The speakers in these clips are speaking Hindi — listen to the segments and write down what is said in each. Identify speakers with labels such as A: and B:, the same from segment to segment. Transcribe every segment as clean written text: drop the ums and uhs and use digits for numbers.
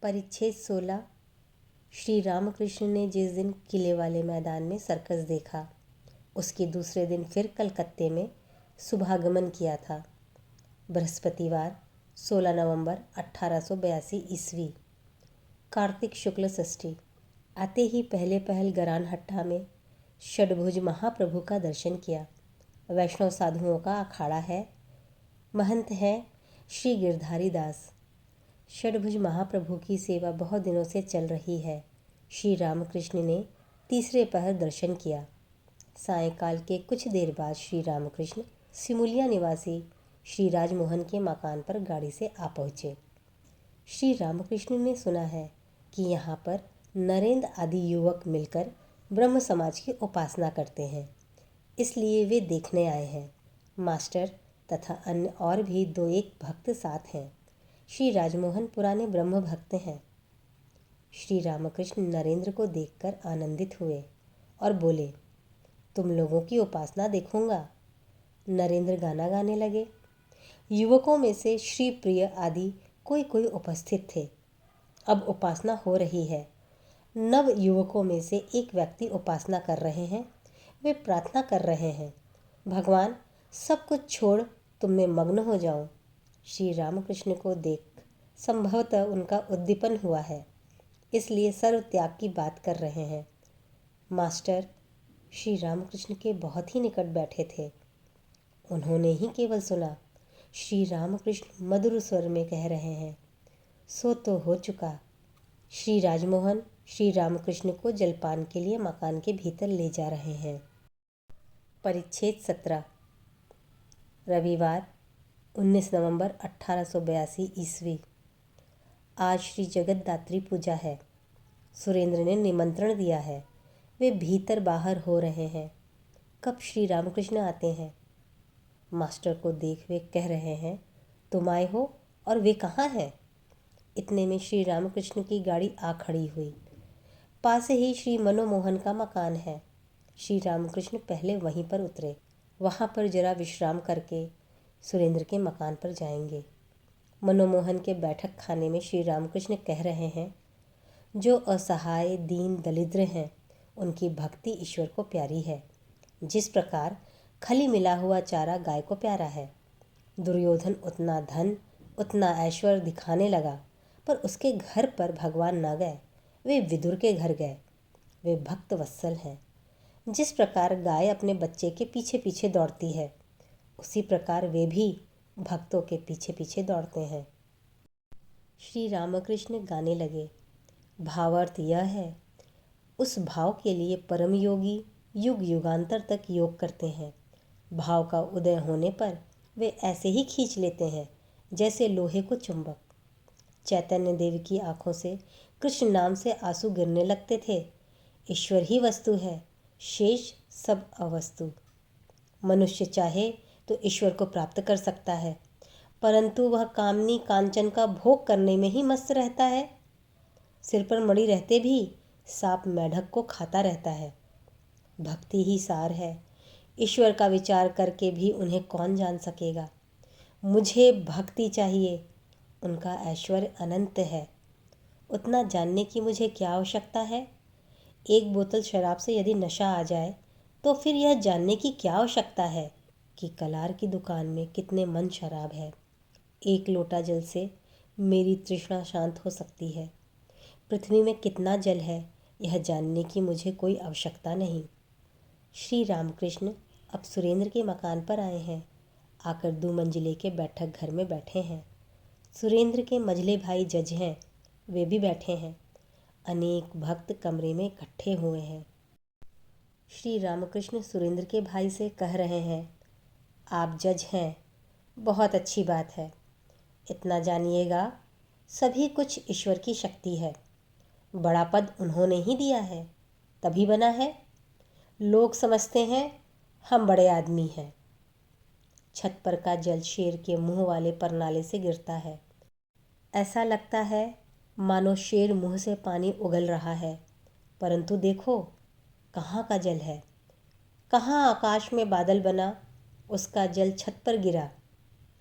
A: परिच्छेद 16। श्री रामकृष्ण ने जिस दिन किले वाले मैदान में सर्कस देखा, उसके दूसरे दिन फिर कलकत्ते में शुभागमन किया था। बृहस्पतिवार 16 नवंबर 1882 ईस्वी, कार्तिक शुक्ल षष्ठी। आते ही पहले पहल गरानहट्टा में षडभुज महाप्रभु का दर्शन किया। वैष्णव साधुओं का अखाड़ा है। महंत हैं श्री गिरधारी दास। षडभुज महाप्रभु की सेवा बहुत दिनों से चल रही है। श्री रामकृष्ण ने तीसरे पहर दर्शन किया। सायंकाल के कुछ देर बाद श्री रामकृष्ण सिमुलिया निवासी श्री राजमोहन के मकान पर गाड़ी से आ पहुँचे। श्री रामकृष्ण ने सुना है कि यहाँ पर नरेंद्र आदि युवक मिलकर ब्रह्म समाज की उपासना करते हैं, इसलिए वे देखने आए हैं। मास्टर तथा अन्य और भी दो एक भक्त साथ हैं। श्री राजमोहन पुराने ब्रह्म भक्त हैं। श्री रामकृष्ण नरेंद्र को देखकर आनंदित हुए और बोले, तुम लोगों की उपासना देखूंगा। नरेंद्र गाना गाने लगे। युवकों में से श्री प्रिय आदि कोई कोई उपस्थित थे। अब उपासना हो रही है। नव युवकों में से एक व्यक्ति उपासना कर रहे हैं। वे प्रार्थना कर रहे हैं, भगवान सब कुछ छोड़ तुम में मग्न हो जाऊं। श्री रामकृष्ण को देख संभवतः उनका उद्दीपन हुआ है, इसलिए सर्व त्याग की बात कर रहे हैं। मास्टर श्री रामकृष्ण के बहुत ही निकट बैठे थे। उन्होंने ही केवल सुना। श्री रामकृष्ण मधुर स्वर में कह रहे हैं, सो तो हो चुका। श्री राजमोहन श्री रामकृष्ण को जलपान के लिए मकान के भीतर ले जा रहे हैं। परिच्छेद 17। रविवार 19 नवंबर 1882 ईस्वी। आज श्री जगतदात्री पूजा है। सुरेंद्र ने निमंत्रण दिया है। वे भीतर बाहर हो रहे हैं। कब श्री रामकृष्ण आते हैं? मास्टर को देख वे कह रहे हैं, तुम आए हो और वे कहाँ हैं? इतने में श्री रामकृष्ण की गाड़ी आ खड़ी हुई। पास ही श्री मनोमोहन का मकान है। श्री रामकृष्ण पहले वहीं पर उतरे। वहाँ पर जरा विश्राम करके सुरेंद्र के मकान पर जाएंगे। मनोमोहन के बैठक खाने में श्री रामकृष्ण कह रहे हैं, जो असहाय दीन दरिद्र हैं उनकी भक्ति ईश्वर को प्यारी है। जिस प्रकार खली मिला हुआ चारा गाय को प्यारा है। दुर्योधन उतना धन उतना ऐश्वर्य दिखाने लगा, पर उसके घर पर भगवान न गए, वे विदुर के घर गए। वे भक्त वत्सल हैं। जिस प्रकार गाय अपने बच्चे के पीछे पीछे दौड़ती है, उसी प्रकार वे भी भक्तों के पीछे पीछे दौड़ते हैं। श्री रामकृष्ण गाने लगे। भावार्थ यह है, उस भाव के लिए परम योगी युग युगांतर तक योग करते हैं। भाव का उदय होने पर वे ऐसे ही खींच लेते हैं जैसे लोहे को चुंबक। चैतन्य देव की आंखों से कृष्ण नाम से आंसू गिरने लगते थे। ईश्वर ही वस्तु है, शेष सब अवस्तु। मनुष्य चाहे तो ईश्वर को प्राप्त कर सकता है, परंतु वह कामनी कांचन का भोग करने में ही मस्त रहता है। सिर पर मणि रहते भी सांप मेढक को खाता रहता है। भक्ति ही सार है। ईश्वर का विचार करके भी उन्हें कौन जान सकेगा। मुझे भक्ति चाहिए, उनका ऐश्वर्य अनंत है। उतना जानने की मुझे क्या आवश्यकता है? एक बोतल शराब से यदि नशा आ जाए तो फिर यह जानने की क्या आवश्यकता है कि कलार की दुकान में कितने मन शराब है। एक लोटा जल से मेरी तृष्णा शांत हो सकती है। पृथ्वी में कितना जल है यह जानने की मुझे कोई आवश्यकता नहीं। श्री रामकृष्ण अब सुरेंद्र के मकान पर आए हैं। आकर 2 मंजिले के बैठक घर में बैठे हैं। सुरेंद्र के मझले भाई जज हैं, वे भी बैठे हैं। अनेक भक्त कमरे में इकट्ठे हुए हैं। श्री रामकृष्ण सुरेंद्र के भाई से कह रहे हैं, आप जज हैं, बहुत अच्छी बात है। इतना जानिएगा, सभी कुछ ईश्वर की शक्ति है। बड़ा पद उन्होंने ही दिया है, तभी बना है। लोग समझते हैं हम बड़े आदमी हैं। छत पर का जल शेर के मुंह वाले परनाले से गिरता है। ऐसा लगता है मानो शेर मुंह से पानी उगल रहा है, परंतु देखो कहाँ का जल है। कहाँ आकाश में बादल बना, उसका जल छत पर गिरा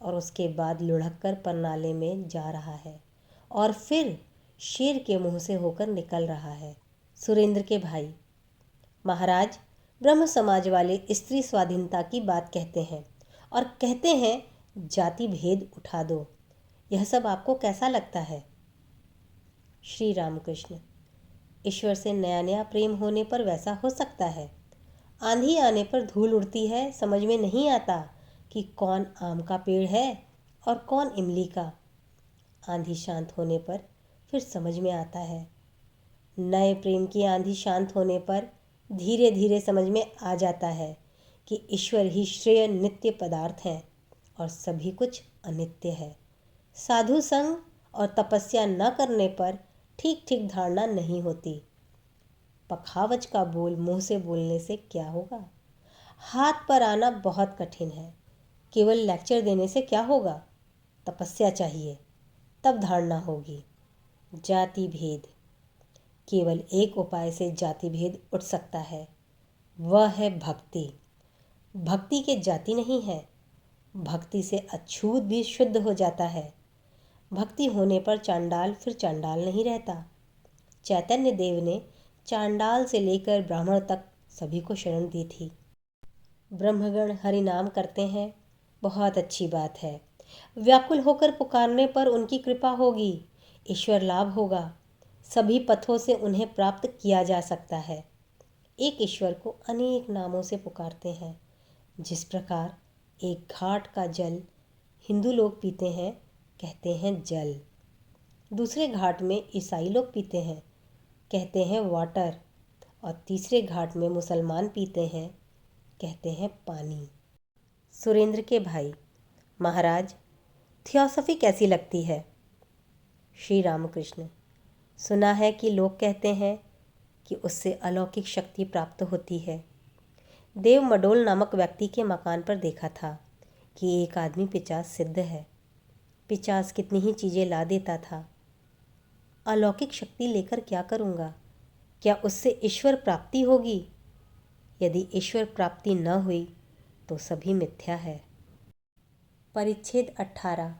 A: और उसके बाद लुढ़क कर परनाले में जा रहा है और फिर शेर के मुंह से होकर निकल रहा है। सुरेंद्र के भाई, महाराज, ब्रह्म समाज वाले स्त्री स्वाधीनता की बात कहते हैं और कहते हैं जाति भेद उठा दो। यह सब आपको कैसा लगता है? श्री रामकृष्ण, ईश्वर से नया नया प्रेम होने पर वैसा हो सकता है। आंधी आने पर धूल उड़ती है, समझ में नहीं आता कि कौन आम का पेड़ है और कौन इमली का। आंधी शांत होने पर फिर समझ में आता है। नए प्रेम की आंधी शांत होने पर धीरे धीरे समझ में आ जाता है कि ईश्वर ही श्रेय नित्य पदार्थ हैं और सभी कुछ अनित्य है। साधु संग और तपस्या न करने पर ठीक ठीक धारणा नहीं होती। पखावज का बोल मुंह से बोलने से क्या होगा? हाथ पर आना बहुत कठिन है। केवल लेक्चर देने से क्या होगा? तपस्या चाहिए, तब धारणा होगी। जाति भेद, केवल एक उपाय से जाति भेद उठ सकता है, वह है भक्ति। भक्ति के जाति नहीं है। भक्ति से अछूत भी शुद्ध हो जाता है। भक्ति होने पर चांडाल फिर चांडाल नहीं रहता। चैतन्य देव ने चांडाल से लेकर ब्राह्मण तक सभी को शरण दी थी। ब्रह्मगण हरि नाम करते हैं, बहुत अच्छी बात है। व्याकुल होकर पुकारने पर उनकी कृपा होगी, ईश्वर लाभ होगा। सभी पथों से उन्हें प्राप्त किया जा सकता है। एक ईश्वर को अनेक नामों से पुकारते हैं। जिस प्रकार एक घाट का जल हिंदू लोग पीते हैं, कहते हैं जल। दूसरे घाट में ईसाई लोग पीते हैं, कहते हैं वाटर। और तीसरे घाट में मुसलमान पीते हैं, कहते हैं पानी। सुरेंद्र के भाई, महाराज, थियोसॉफी कैसी लगती है? श्री रामकृष्ण, सुना है कि लोग कहते हैं कि उससे अलौकिक शक्ति प्राप्त होती है। देव मडोल नामक व्यक्ति के मकान पर देखा था कि एक आदमी 50 सिद्ध है। 50 कितनी ही चीज़ें ला देता था। अलौकिक शक्ति लेकर क्या करूँगा? क्या उससे ईश्वर प्राप्ति होगी? यदि ईश्वर प्राप्ति न हुई तो सभी मिथ्या है। परिच्छेद 18।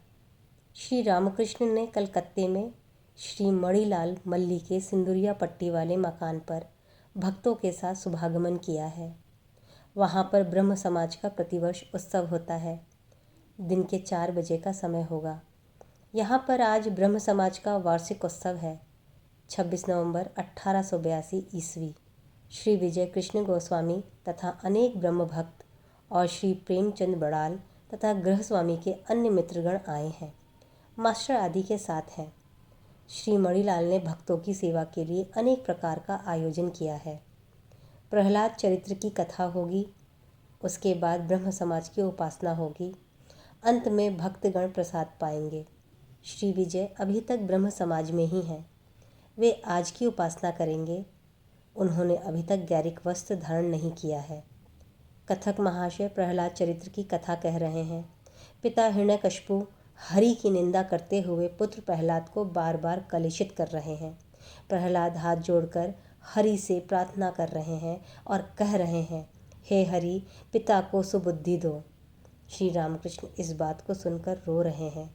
A: श्री रामकृष्ण ने कलकत्ते में श्री मणिलाल मल्ली के सिंदुरिया पट्टी वाले मकान पर भक्तों के साथ शुभागमन किया है। वहाँ पर ब्रह्म समाज का प्रतिवर्ष उत्सव होता है। दिन के 4 बजे का समय होगा। यहाँ पर आज ब्रह्म समाज का वार्षिक उत्सव है। 26 नवंबर 1882 ईस्वी श्री विजय कृष्ण गोस्वामी तथा अनेक ब्रह्म भक्त और श्री प्रेमचंद बड़ाल तथा गृहस्वामी के अन्य मित्रगण आए हैं। मास्टर आदि के साथ हैं। श्री मणिलाल ने भक्तों की सेवा के लिए अनेक प्रकार का आयोजन किया है। प्रहलाद चरित्र की कथा होगी, उसके बाद ब्रह्म समाज की उपासना होगी, अंत में भक्तगण प्रसाद पाएंगे। श्री विजय अभी तक ब्रह्म समाज में ही हैं। वे आज की उपासना करेंगे। उन्होंने अभी तक गैरिक वस्त्र धारण नहीं किया है। कथक महाशय प्रहलाद चरित्र की कथा कह रहे हैं। पिता हिरण्यकशिपु हरि की निंदा करते हुए पुत्र प्रहलाद को बार बार कलुषित कर रहे हैं। प्रहलाद हाथ जोड़कर हरि से प्रार्थना कर रहे हैं और कह रहे हैं, हे हरि, पिता को सुबुद्धि दो। श्री रामकृष्ण इस बात को सुनकर रो रहे हैं।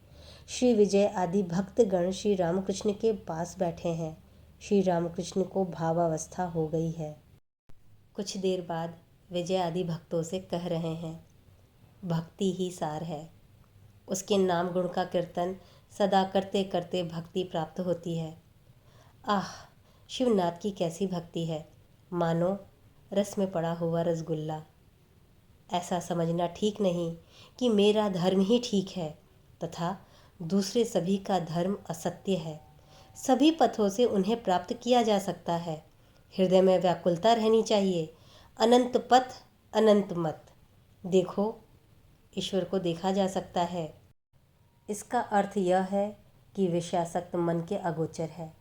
A: श्री विजय आदि भक्तगण श्री रामकृष्ण के पास बैठे हैं। श्री रामकृष्ण को भावावस्था हो गई है। कुछ देर बाद विजय आदि भक्तों से कह रहे हैं, भक्ति ही सार है। उसके नाम गुण का कीर्तन सदा करते करते भक्ति प्राप्त होती है। आह, शिवनाथ की कैसी भक्ति है, मानो रस में पड़ा हुआ रसगुल्ला। ऐसा समझना ठीक नहीं कि मेरा धर्म ही ठीक है तथा दूसरे सभी का धर्म असत्य है। सभी पथों से उन्हें प्राप्त किया जा सकता है। हृदय में व्याकुलता रहनी चाहिए। अनंत पथ, अनंत मत। देखो, ईश्वर को देखा जा सकता है। इसका अर्थ यह है कि विषयासक्त मन के अगोचर है।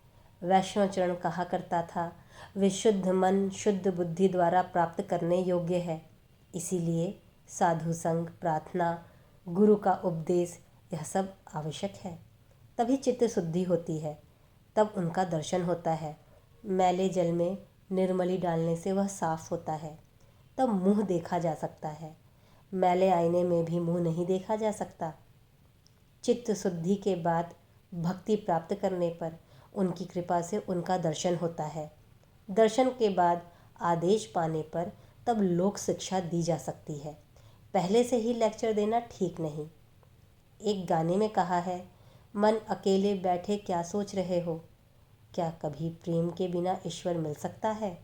A: वैष्णवचरण कहा करता था, विशुद्ध मन शुद्ध बुद्धि द्वारा प्राप्त करने योग्य है। इसीलिए साधु संग, प्रार्थना, गुरु का उपदेश, यह सब आवश्यक है। तभी चित्त शुद्धि होती है, तब उनका दर्शन होता है। मैले जल में निर्मली डालने से वह साफ होता है, तब मुंह देखा जा सकता है। मैले आईने में भी मुंह नहीं देखा जा सकता। चित्त शुद्धि के बाद भक्ति प्राप्त करने पर उनकी कृपा से उनका दर्शन होता है। दर्शन के बाद आदेश पाने पर तब लोक शिक्षा दी जा सकती है। पहले से ही लेक्चर देना ठीक नहीं। एक गाने में कहा है, मन अकेले बैठे क्या सोच रहे हो, क्या कभी प्रेम के बिना ईश्वर मिल सकता है।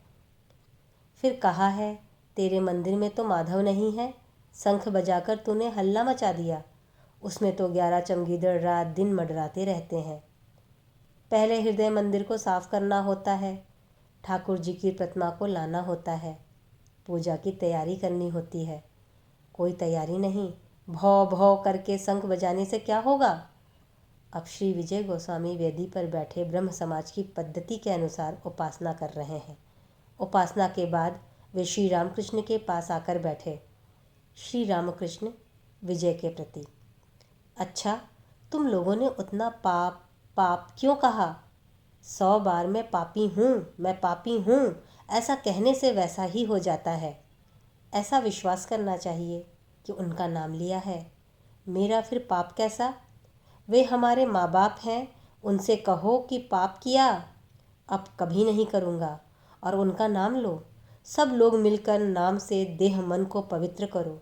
A: फिर कहा है, तेरे मंदिर में तो माधव नहीं है, शंख बजाकर तूने हल्ला मचा दिया, उसमें तो 11 चमगीदड़ रात दिन मंडराते रहते हैं। पहले हृदय मंदिर को साफ करना होता है, ठाकुर जी की प्रतिमा को लाना होता है, पूजा की तैयारी करनी होती है। कोई तैयारी नहीं, भौ भौ करके शंख बजाने से क्या होगा। अब श्री विजय गोस्वामी वेदी पर बैठे ब्रह्म समाज की पद्धति के अनुसार उपासना कर रहे हैं। उपासना के बाद वे श्री रामकृष्ण के पास आकर बैठे। श्री रामकृष्ण विजय के प्रति, अच्छा, तुम लोगों ने उतना पाप पाप क्यों कहा। 100 बार मैं पापी हूँ ऐसा कहने से वैसा ही हो जाता है। ऐसा विश्वास करना चाहिए कि उनका नाम लिया है। मेरा फिर पाप कैसा। वे हमारे माँ बाप हैं, उनसे कहो कि पाप किया, अब कभी नहीं करूँगा, और उनका नाम लो। सब लोग मिलकर नाम से देह मन को पवित्र करो,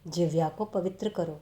A: जिह्वा को पवित्र करो।